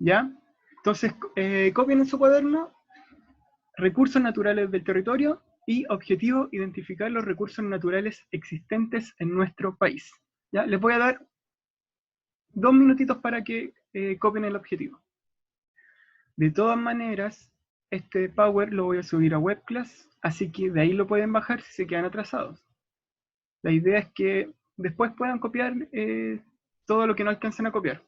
¿Ya? Entonces, copien en su cuaderno recursos naturales del territorio y objetivo, identificar los recursos naturales existentes en nuestro país. ¿Ya? Les voy a dar 2 minutitos para que copien el objetivo. De todas maneras, este Power lo voy a subir a WebClass, así que de ahí lo pueden bajar si se quedan atrasados. La idea es que después puedan copiar todo lo que no alcancen a copiar.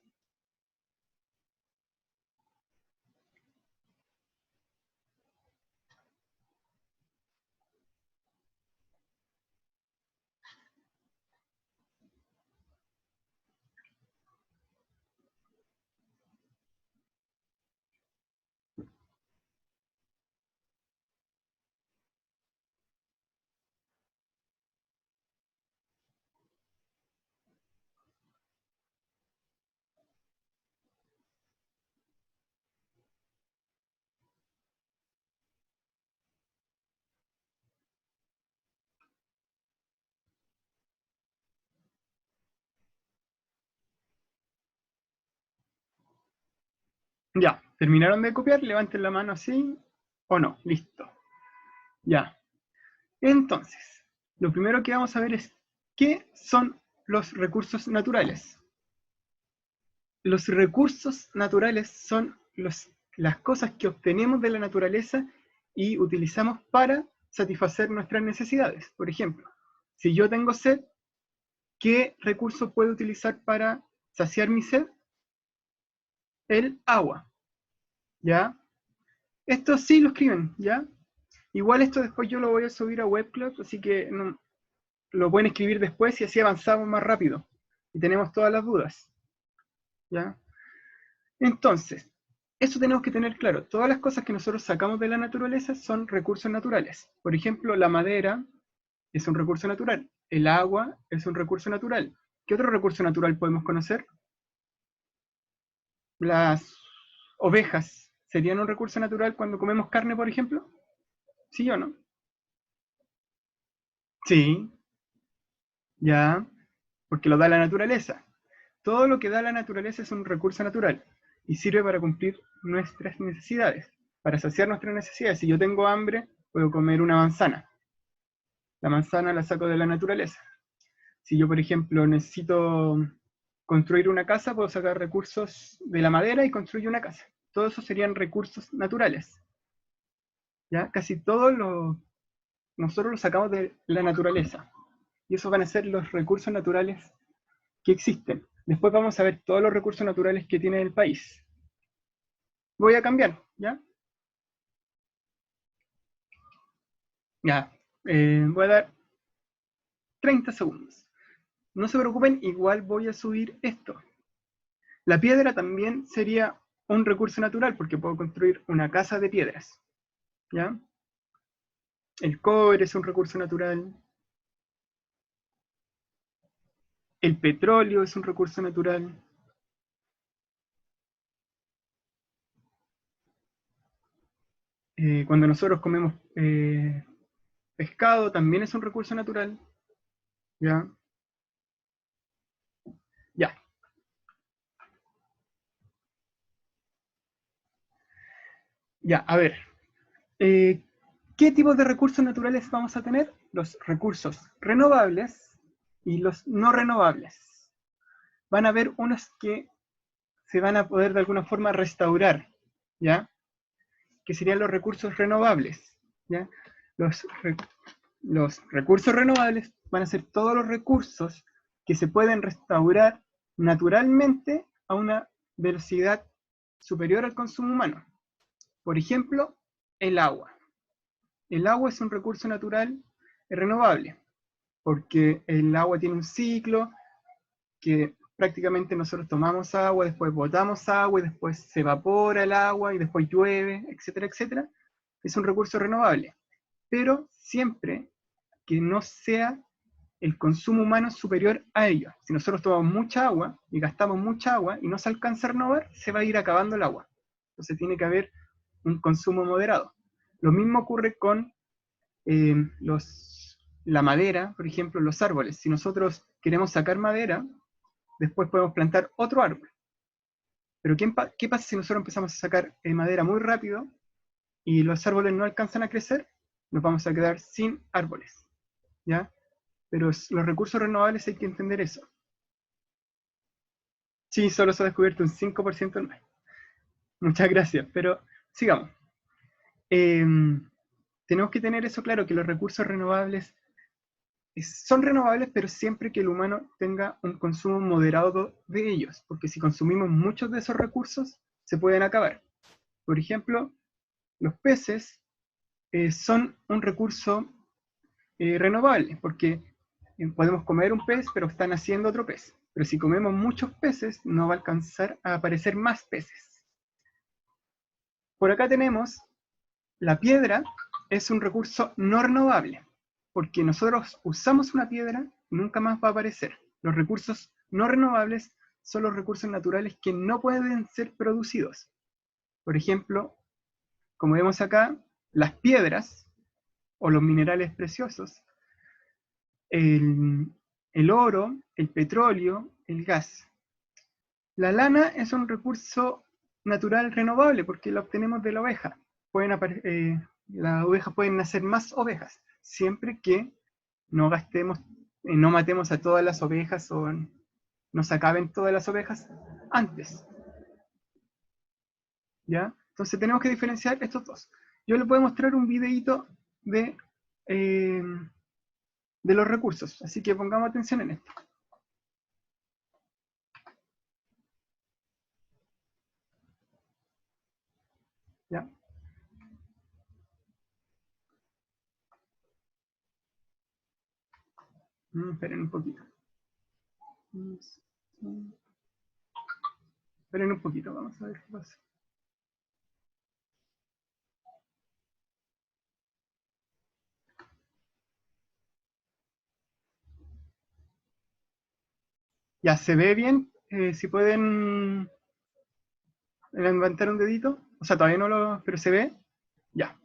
Ya, ¿terminaron de copiar? Levanten la mano así o no. Listo. Ya. Entonces, lo primero que vamos a ver es ¿qué son los recursos naturales? Los recursos naturales son las cosas que obtenemos de la naturaleza y utilizamos para satisfacer nuestras necesidades. Por ejemplo, si yo tengo sed, ¿qué recurso puedo utilizar para saciar mi sed? El agua. ¿Ya? Esto sí lo escriben, ¿ya? Igual esto después yo lo voy a subir a WebCloud, así que no, lo pueden escribir después y así avanzamos más rápido. Y tenemos todas las dudas. ¿Ya? Entonces, eso tenemos que tener claro. Todas las cosas que nosotros sacamos de la naturaleza son recursos naturales. Por ejemplo, la madera es un recurso natural. El agua es un recurso natural. ¿Qué otro recurso natural podemos conocer? Las ovejas serían un recurso natural cuando comemos carne, por ejemplo. ¿Sí o no? Sí, ya, porque lo da la naturaleza. Todo lo que da la naturaleza es un recurso natural y sirve para cumplir nuestras necesidades, para saciar nuestras necesidades. Si yo tengo hambre, puedo comer una manzana. La manzana la saco de la naturaleza. Si yo, por ejemplo, necesito construir una casa, puedo sacar recursos de la madera y construir una casa. Todos esos serían recursos naturales. ¿Ya? Casi todo nosotros lo sacamos de la naturaleza. Y esos van a ser los recursos naturales que existen. Después vamos a ver todos los recursos naturales que tiene el país. Voy a cambiar, ¿ya? Ya, voy a dar 30 segundos. No se preocupen, igual voy a subir esto. La piedra también sería un recurso natural porque puedo construir una casa de piedras, ¿ya? El cobre es un recurso natural. El petróleo es un recurso natural. Cuando nosotros comemos pescado también es un recurso natural, ¿ya? Ya, ya, a ver. Eh, ¿Qué tipos de recursos naturales vamos a tener? Los recursos renovables y los no renovables. Van a haber unos que se van a poder de alguna forma restaurar, ¿ya? Que serían los recursos renovables, ¿ya? Los, re los recursos renovables van a ser todos los recursos que se pueden restaurar naturalmente a una velocidad superior al consumo humano. Por ejemplo, el agua. El agua es un recurso natural renovable, porque el agua tiene un ciclo que prácticamente nosotros tomamos agua, después botamos agua y después se evapora el agua y después llueve, etcétera, etcétera. Es un recurso renovable, pero siempre que no sea el consumo humano superior a ello. Si nosotros tomamos mucha agua y gastamos mucha agua y no se alcanza a renovar, se va a ir acabando el agua. Entonces tiene que haber un consumo moderado. Lo mismo ocurre con la madera, por ejemplo, los árboles. Si nosotros queremos sacar madera, después podemos plantar otro árbol. Pero ¿qué pasa si nosotros empezamos a sacar madera muy rápido y los árboles no alcanzan a crecer? Nos vamos a quedar sin árboles, ¿ya? Pero los recursos renovables hay que entender eso. Sí, solo se ha descubierto un 5% al mes. Muchas gracias, pero sigamos. Tenemos que tener eso claro, que los recursos renovables son renovables, pero siempre que el humano tenga un consumo moderado de ellos, porque si consumimos muchos de esos recursos, se pueden acabar. Por ejemplo, los peces son un recurso renovable, porque podemos comer un pez, pero está naciendo otro pez. Pero si comemos muchos peces, no va a alcanzar a aparecer más peces. Por acá tenemos la piedra, es un recurso no renovable, porque nosotros usamos una piedra y nunca más va a aparecer. Los recursos no renovables son los recursos naturales que no pueden ser producidos. Por ejemplo, como vemos acá, las piedras o los minerales preciosos, el oro, el petróleo, el gas. La lana es un recurso natural renovable porque la obtenemos de la oveja. Las ovejas pueden nacer más ovejas, siempre que no gastemos, no matemos a todas las ovejas o no se acaben todas las ovejas antes. ¿Ya? Entonces tenemos que diferenciar estos dos. Yo les voy a mostrar un videito de los recursos, así que pongamos atención en esto. ¿Ya? Esperen un poquito. Esperen un poquito, vamos a ver qué pasa. Ya, ¿se ve bien? Si pueden levantar un dedito. O sea, todavía no lo... pero ¿se ve? Ya.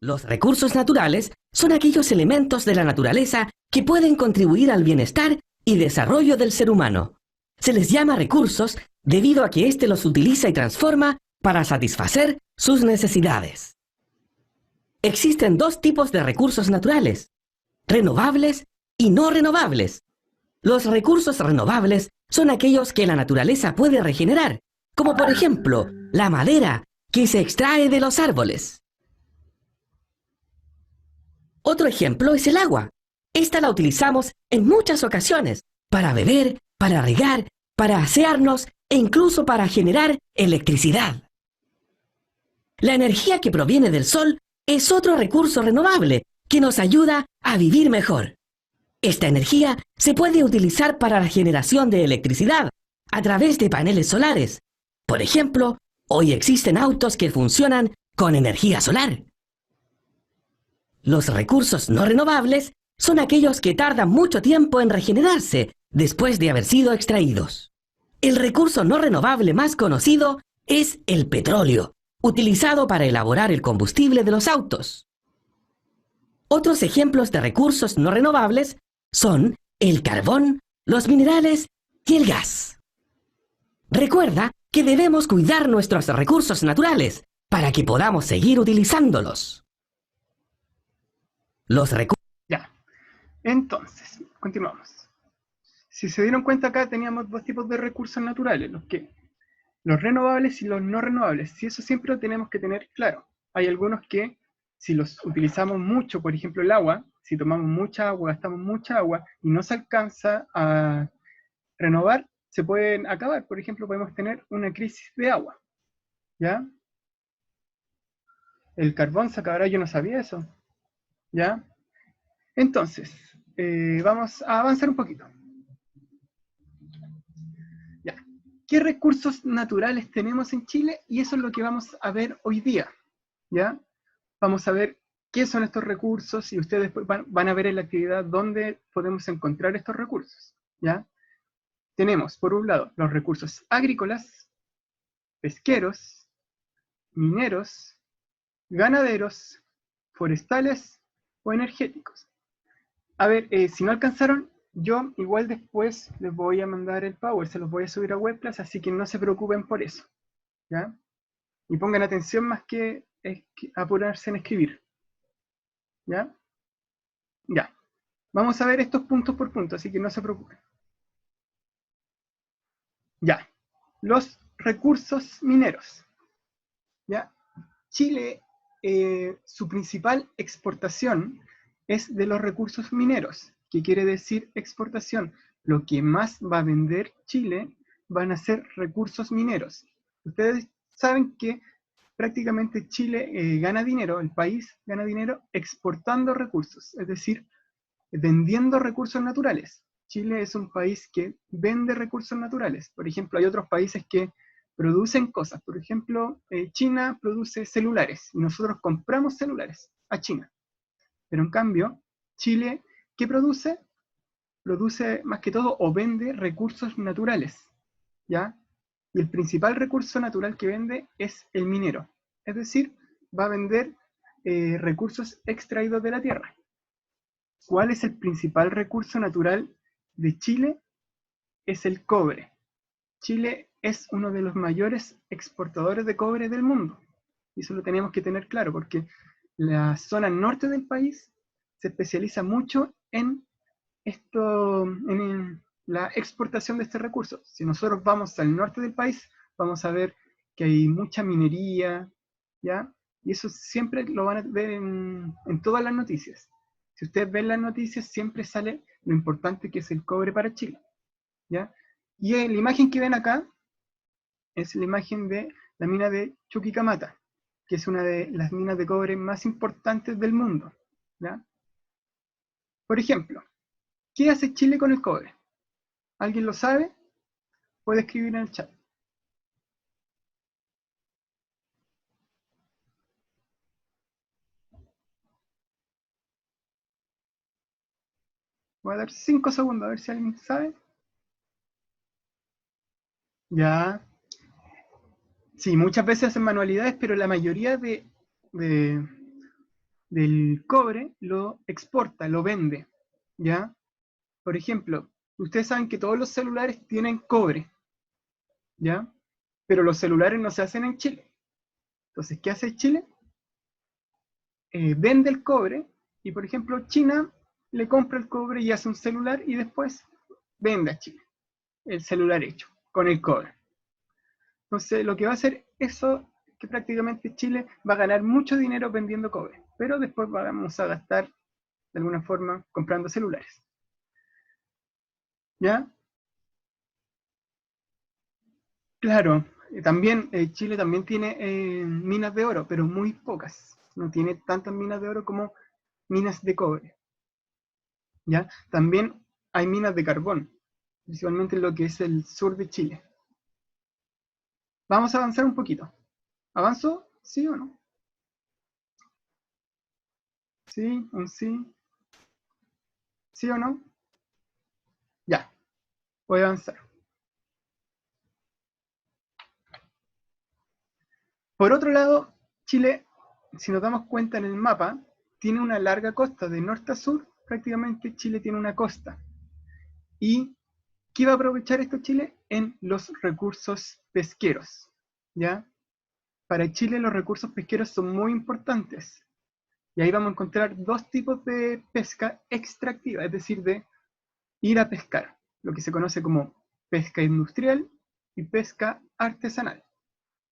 Los recursos naturales son aquellos elementos de la naturaleza que pueden contribuir al bienestar y desarrollo del ser humano. Se les llama recursos debido a que éste los utiliza y transforma para satisfacer sus necesidades. Existen dos tipos de recursos naturales: renovables y no renovables. Los recursos renovables son aquellos que la naturaleza puede regenerar, como por ejemplo la madera que se extrae de los árboles. Otro ejemplo es el agua. Esta la utilizamos en muchas ocasiones para beber, para regar, para asearnos e incluso para generar electricidad. La energía que proviene del sol es otro recurso renovable que nos ayuda a vivir mejor. Esta energía se puede utilizar para la generación de electricidad a través de paneles solares. Por ejemplo, hoy existen autos que funcionan con energía solar. Los recursos no renovables son aquellos que tardan mucho tiempo en regenerarse después de haber sido extraídos. El recurso no renovable más conocido es el petróleo, utilizado para elaborar el combustible de los autos. Otros ejemplos de recursos no renovables son el carbón, los minerales y el gas. Recuerda que debemos cuidar nuestros recursos naturales para que podamos seguir utilizándolos. Ya. Entonces, continuamos. Si se dieron cuenta acá teníamos dos tipos de recursos naturales, los renovables y los no renovables. Si eso siempre lo tenemos que tener claro. Hay algunos que si los utilizamos mucho, por ejemplo el agua, si tomamos mucha agua, gastamos mucha agua y no se alcanza a renovar, se pueden acabar. Por ejemplo, podemos tener una crisis de agua. ¿Ya? El carbón se acabará, yo no sabía eso. ¿Ya? Entonces, vamos a avanzar un poquito. Ya. ¿Qué recursos naturales tenemos en Chile? Y eso es lo que vamos a ver hoy día. ¿Ya? Vamos a ver qué son estos recursos y ustedes van a ver en la actividad dónde podemos encontrar estos recursos. ¿Ya? Tenemos, por un lado, los recursos agrícolas, pesqueros, mineros, ganaderos, forestales o energéticos. A ver, si no alcanzaron, Yo igual después les voy a mandar el Power, se los voy a subir a WebClass, así que no se preocupen por eso, ¿ya? Y pongan atención más que apurarse en escribir, ¿ya? Ya. Vamos a ver estos puntos por punto, así que no se preocupen. Ya. Los recursos mineros, ¿ya? Chile, su principal exportación es de los recursos mineros. ¿Qué quiere decir exportación? Lo que más va a vender Chile van a ser recursos mineros. Ustedes saben que prácticamente Chile gana dinero, el país gana dinero exportando recursos, es decir, vendiendo recursos naturales. Chile es un país que vende recursos naturales. Por ejemplo, hay otros países que producen cosas. Por ejemplo, China produce celulares y nosotros compramos celulares a China. Pero en cambio, Chile, ¿qué produce? Produce más que todo o vende recursos naturales, ¿ya? Y el principal recurso natural que vende es el minero. Es decir, va a vender recursos extraídos de la tierra. ¿Cuál es el principal recurso natural de Chile? Es el cobre. Chile es uno de los mayores exportadores de cobre del mundo. Y eso lo tenemos que tener claro, porque la zona norte del país se especializa mucho en la exportación de este recurso. Si nosotros vamos al norte del país, vamos a ver que hay mucha minería, ¿ya? Y eso siempre lo van a ver en todas las noticias. Si ustedes ven las noticias, siempre sale lo importante que es el cobre para Chile, ¿ya? Y la imagen que ven acá es la imagen de la mina de Chuquicamata, que es una de las minas de cobre más importantes del mundo, ¿ya? Por ejemplo, ¿qué hace Chile con el cobre? ¿Alguien lo sabe? Puede escribir en el chat. Voy a dar 5 segundos a ver si alguien sabe. Ya. Sí, muchas veces hacen manualidades, pero la mayoría del cobre lo exporta, lo vende. ¿Ya? Por ejemplo, ustedes saben que todos los celulares tienen cobre. ¿Ya? Pero los celulares no se hacen en Chile. Entonces, ¿qué hace Chile? Vende el cobre y, por ejemplo, China le compra el cobre y hace un celular y después vende a Chile el celular hecho con el cobre. Entonces, lo que va a hacer eso es que prácticamente Chile va a ganar mucho dinero vendiendo cobre, pero después vamos a gastar de alguna forma comprando celulares. ¿Ya? Claro, también Chile también tiene minas de oro, pero muy pocas. No tiene tantas minas de oro como minas de cobre. ¿Ya? También hay minas de carbón, principalmente en lo que es el sur de Chile. Vamos a avanzar un poquito. ¿Avanzo? ¿Sí o no? ¿Sí? ¿Un sí? ¿Sí o no? Ya, voy a avanzar. Por otro lado, Chile, si nos damos cuenta en el mapa, tiene una larga costa, de norte a sur, prácticamente Chile tiene una costa. ¿Y qué va a aprovechar esto Chile? En los recursos pesqueros, ¿ya? Para Chile los recursos pesqueros son muy importantes. Y ahí vamos a encontrar dos tipos de pesca extractiva, es decir, de ir a pescar, lo que se conoce como pesca industrial y pesca artesanal.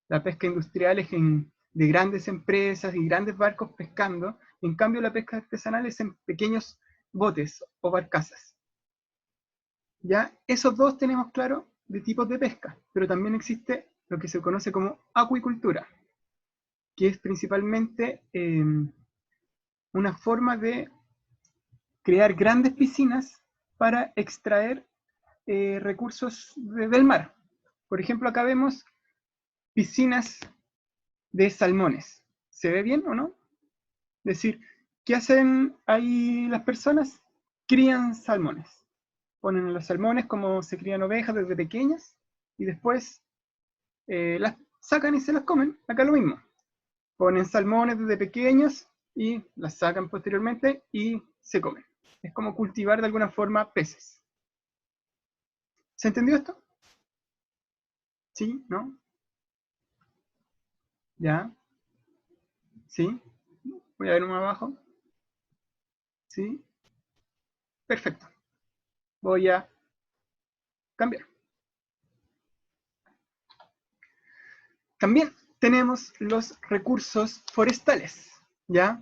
La pesca industrial es de grandes empresas y grandes barcos pescando, en cambio la pesca artesanal es en pequeños botes o barcazas. Ya esos dos tenemos claro de tipos de pesca, pero también existe lo que se conoce como acuicultura, que es principalmente una forma de crear grandes piscinas para extraer recursos del mar. Por ejemplo, acá vemos piscinas de salmones. ¿Se ve bien o no? Es decir, ¿qué hacen ahí las personas? Crían salmones. Ponen a los salmones como se crían ovejas desde pequeñas y después las sacan y se las comen. Acá lo mismo. Ponen salmones desde pequeños y las sacan posteriormente y se comen. Es como cultivar de alguna forma peces. ¿Se entendió esto? ¿Sí? ¿No? ¿Ya? ¿Sí? Voy a ver uno abajo. ¿Sí? Perfecto. Voy a cambiar. También tenemos los recursos forestales, ¿ya?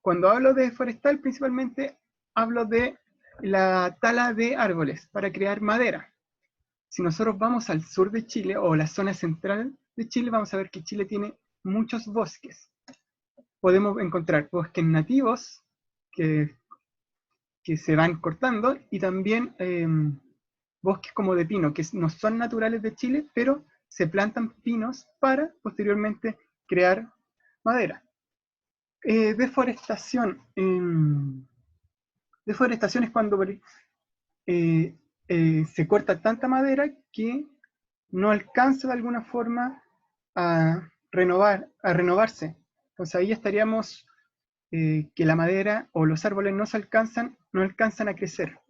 Cuando hablo de forestal, principalmente hablo de la tala de árboles para crear madera. Si nosotros vamos al sur de Chile o la zona central de Chile, vamos a ver que Chile tiene muchos bosques. Podemos encontrar bosques nativos que se van cortando y también bosques como de pino, que no son naturales de Chile, pero se plantan pinos para posteriormente crear madera. Deforestación. Deforestación es cuando se corta tanta madera que no alcanza de alguna forma a renovarse. Entonces ahí estaríamos que la madera o los árboles no alcanzan a crecer,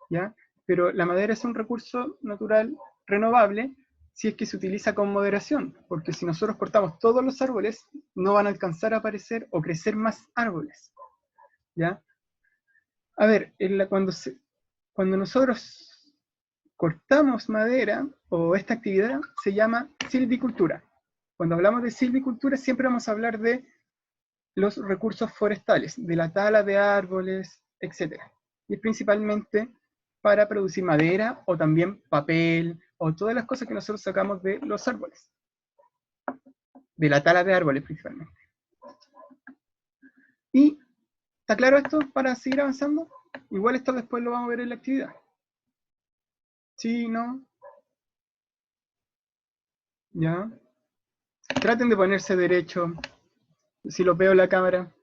¿ya? Pero la madera es un recurso natural renovable si es que se utiliza con moderación, porque si nosotros cortamos todos los árboles, no van a alcanzar a aparecer o crecer más árboles, ¿ya? A ver, cuando nosotros cortamos madera, o esta actividad se llama silvicultura. Cuando hablamos de silvicultura siempre vamos a hablar de los recursos forestales, de la tala de árboles, etc. Y es principalmente para producir madera o también papel o todas las cosas que nosotros sacamos de los árboles. De la tala de árboles principalmente. ¿Y está claro esto para seguir avanzando? Igual esto después lo vamos a ver en la actividad. ¿Sí? ¿No? ¿Ya? Traten de ponerse derecho. Si lo veo en la cámara.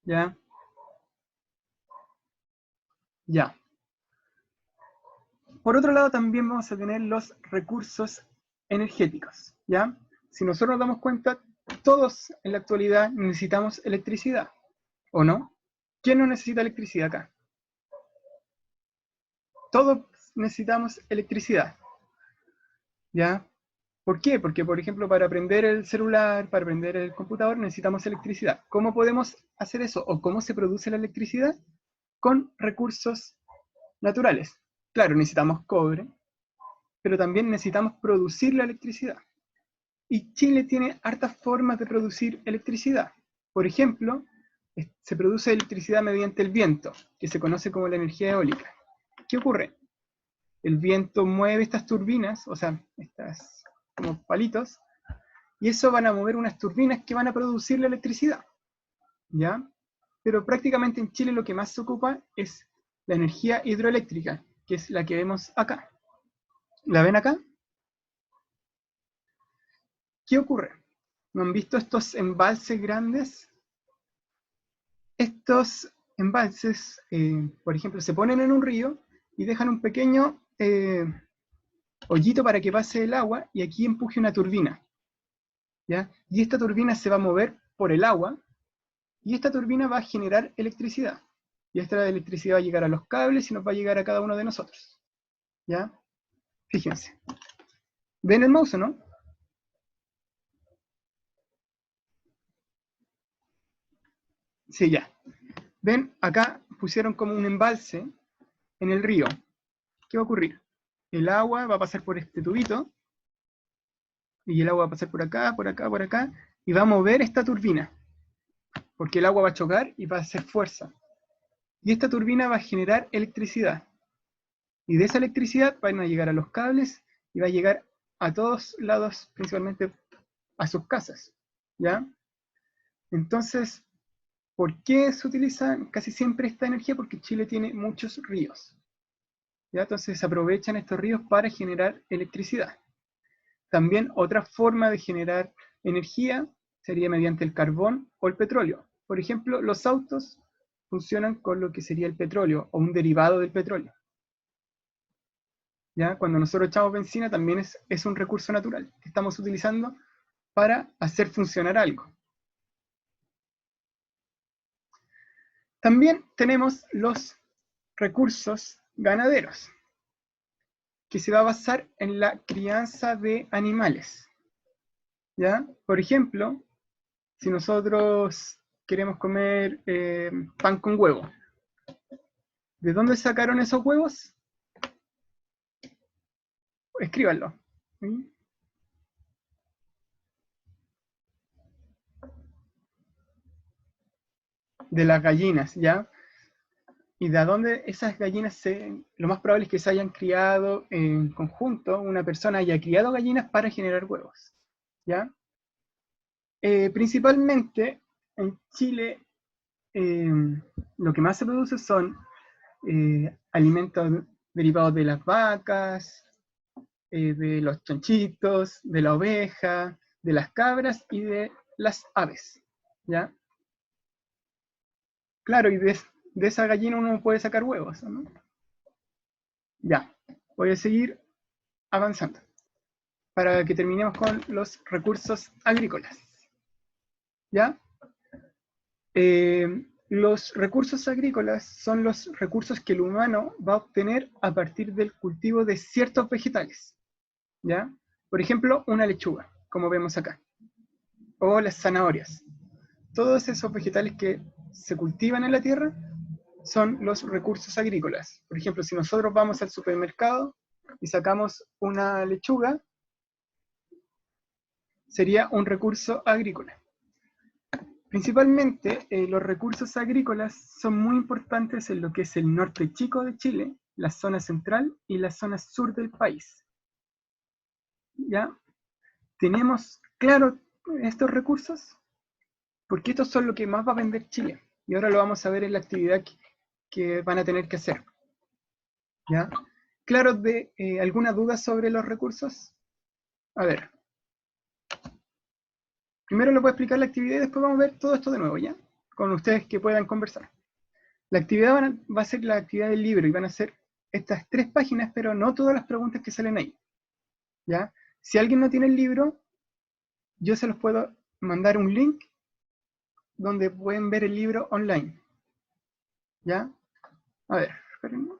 ¿Ya? Ya. Por otro lado, también vamos a tener los recursos energéticos, ¿ya? Si nosotros nos damos cuenta, todos en la actualidad necesitamos electricidad, ¿o no? ¿Quién no necesita electricidad acá? Todos necesitamos electricidad, ¿ya? ¿Por qué? Porque, por ejemplo, para prender el celular, para prender el computador, necesitamos electricidad. ¿Cómo podemos hacer eso? ¿O cómo se produce la electricidad? Con recursos naturales. Claro, necesitamos cobre, pero también necesitamos producir la electricidad. Y Chile tiene hartas formas de producir electricidad. Por ejemplo, se produce electricidad mediante el viento, que se conoce como la energía eólica. ¿Qué ocurre? El viento mueve estas turbinas, o sea, estas como palitos, y eso van a mover unas turbinas que van a producir la electricidad, ¿ya? Pero prácticamente en Chile lo que más se ocupa es la energía hidroeléctrica, que es la que vemos acá. ¿La ven acá? ¿Qué ocurre? ¿No han visto estos embalses grandes? Estos embalses, por ejemplo, se ponen en un río y dejan un pequeño hoyito para que pase el agua y aquí empuje una turbina, ¿ya? Y esta turbina se va a mover por el agua y esta turbina va a generar electricidad. Y esta electricidad va a llegar a los cables y nos va a llegar a cada uno de nosotros, ¿ya? Fíjense. ¿Ven el mouse o no? Sí, ya. ¿Ven? Acá pusieron como un embalse en el río. ¿Qué va a ocurrir? El agua va a pasar por este tubito, y el agua va a pasar por acá, por acá, por acá, y va a mover esta turbina, porque el agua va a chocar y va a hacer fuerza. Y esta turbina va a generar electricidad. Y de esa electricidad van a llegar a los cables y va a llegar a todos lados, principalmente a sus casas, ¿ya? Entonces, ¿por qué se utiliza casi siempre esta energía? Porque Chile tiene muchos ríos, ¿ya? Entonces se aprovechan estos ríos para generar electricidad. También otra forma de generar energía sería mediante el carbón o el petróleo. Por ejemplo, los autos funcionan con lo que sería el petróleo o un derivado del petróleo. ¿Ya? Cuando nosotros echamos benzina también es un recurso natural que estamos utilizando para hacer funcionar algo. También tenemos los recursos ganaderos, que se va a basar en la crianza de animales. ¿Ya? Por ejemplo, si nosotros queremos comer pan con huevo, ¿de dónde sacaron esos huevos? Escríbanlo. ¿Sí? De las gallinas, ¿ya? Y de dónde esas gallinas, lo más probable es que se hayan criado en conjunto, una persona haya criado gallinas para generar huevos, ¿ya? Principalmente en Chile, lo que más se produce son alimentos derivados de las vacas, de los chanchitos, de la oveja, de las cabras y de las aves, ¿ya? Claro, y de esa gallina uno puede sacar huevos, ¿no? Ya, voy a seguir avanzando para que terminemos con los recursos agrícolas, ¿ya? Los recursos agrícolas son los recursos que el humano va a obtener a partir del cultivo de ciertos vegetales, ¿ya? Por ejemplo, una lechuga, como vemos acá, o las zanahorias. Todos esos vegetales que se cultivan en la tierra son los recursos agrícolas. Por ejemplo, si nosotros vamos al supermercado y sacamos una lechuga, sería un recurso agrícola. Principalmente, los recursos agrícolas son muy importantes en lo que es el norte chico de Chile, la zona central y la zona sur del país. ¿Ya? ¿Tenemos claro estos recursos? Porque estos son lo que más va a vender Chile. Y ahora lo vamos a ver en la actividad que van a tener que hacer. ¿Ya? ¿Claro de alguna duda sobre los recursos? A ver. Primero les voy a explicar la actividad y después vamos a ver todo esto de nuevo, ¿ya? Con ustedes que puedan conversar. La actividad va a ser la actividad del libro y van a ser estas 3 páginas, pero no todas las preguntas que salen ahí, ¿ya? Si alguien no tiene el libro, yo se los puedo mandar un link donde pueden ver el libro online, ¿ya? A ver, espérenme.